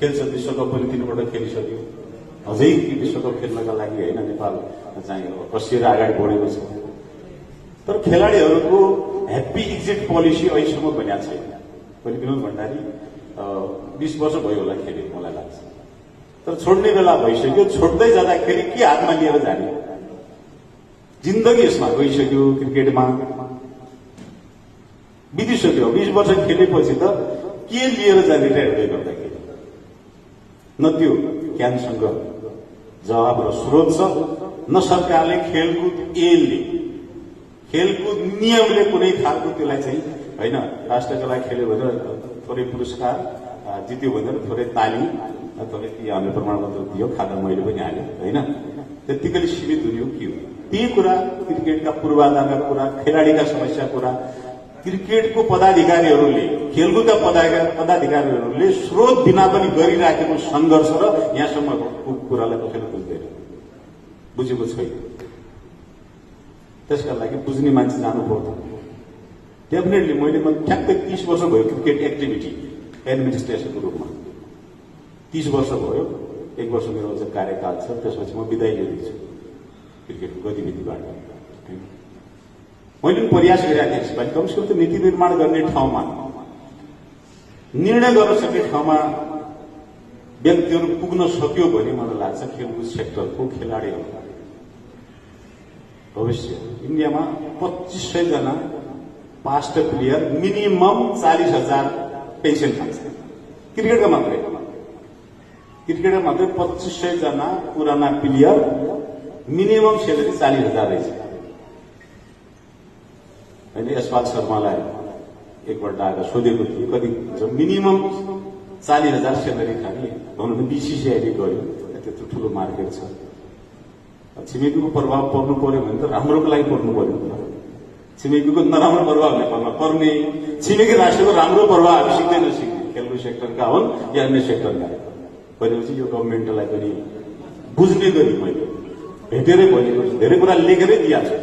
खेल्छ, विश्वकप पनि 3 पटक खेलिसक्यो। अझै विश्वकप खेल्नका लागि होइन नेपाल चाहिँ कसिएर अगाडि बढेको छ। तर खेलाडीहरूको ह्याप्पी एक्जिट पोलिसी अहिलेसम्म बनिएको छैन। पहिले विनोद भण्डारी 20 वर्ष भयो होला खेले मलाई लाग्छ। तर छोड्ने बेला भइसक्यो। छोड्दै जाँदाखेरि के हातमा लिएर जाने? जिन्दगी यसमा गइसक्यो, क्रिकेटमा बितिसक्यो। 20 वर्ष खेलेपछि त के लिएर जाने र हेर्दै गर्दाखेरि न त्यो ज्ञानसँग जवाब र स्रोत छ, न सरकारले खेलकुद एलले खेलकुद नियमले कुनै खालको त्यसलाई चाहिँ होइन राष्ट्रका लागि खेल्यो भनेर थोरै पुरस्कार जित्यो भनेर थोरै ताली थोरै हामीले प्रमाणपत्र दियो, खाता मैले पनि हाल्यो होइन, त्यतिकैले सीमित हुने हो के हो? त्यही कुरा क्रिकेटका पूर्वाधारका कुरा, खेलाडीका समस्या कुरा, क्रिकेटको पदाधिकारीहरूले, खेलकुदका पदाधिकारीहरूले स्रोत बिना पनि गरिराखेको सङ्घर्ष र यहाँसम्मको कुरालाई कसैले बुझ्दैन, बुझेको छैन। त्यसका लागि बुझ्ने मान्छे जानु पर्छ। डेफिनेटली मैले ठ्याक्कै 30 वर्ष भयो क्रिकेट एक्टिभिटी एडमिनिस्ट्रेसनको रूपमा। 30 वर्ष भयो। 1 वर्ष मेरो अझ कार्यकाल छ, त्यसपछि म बिदाई लिँदैछु क्रिकेटको गतिविधिबाट। मैले पनि प्रयास गरिरहेको थिएँ यसपालि कमसेकम त नीति निर्माण गर्ने ठाउँमा, निर्णय गर्न सक्ने ठाउँमा व्यक्तिहरू पुग्न सक्यो भने मलाई लाग्छ खेलकुद सेक्टरको खेलाडीहरू भविष्य इन्डियामा 2500 जना पास्ट प्लेयर मिनिमम 40,000 पेन्सन खान्छ। क्रिकेटका मात्रै 2500 जना पुराना प्लेयर मिनिमम सेलेरी 40,000 रहेछ। होइन यशपाल शर्मालाई एकपल्ट आएर सोधेको थिएँ कति मिनिमम 40,000 सेलेरी खाने भन्नु बीसीसीआईले गर्यो। त्यत्रो ठुलो मार्केट छ। छिमेकीको प्रभाव पर्नु पर्यो भने त राम्रोको लागि पर्नु पर्यो। छिमेकीको नराम्रो प्रभाव नेपालमा पर्ने, छिमेकी राष्ट्रको राम्रो प्रभाव हामी सिक्दैन सिक्ने, खेलकुद सेक्टरका हुन् या अन्य सेक्टरका भनेपछि यो गभर्मेन्टलाई पनि बुझ्ने गरी मैले भेटेरै भनेको छु, धेरै कुरा लेखेरै दिएको छु।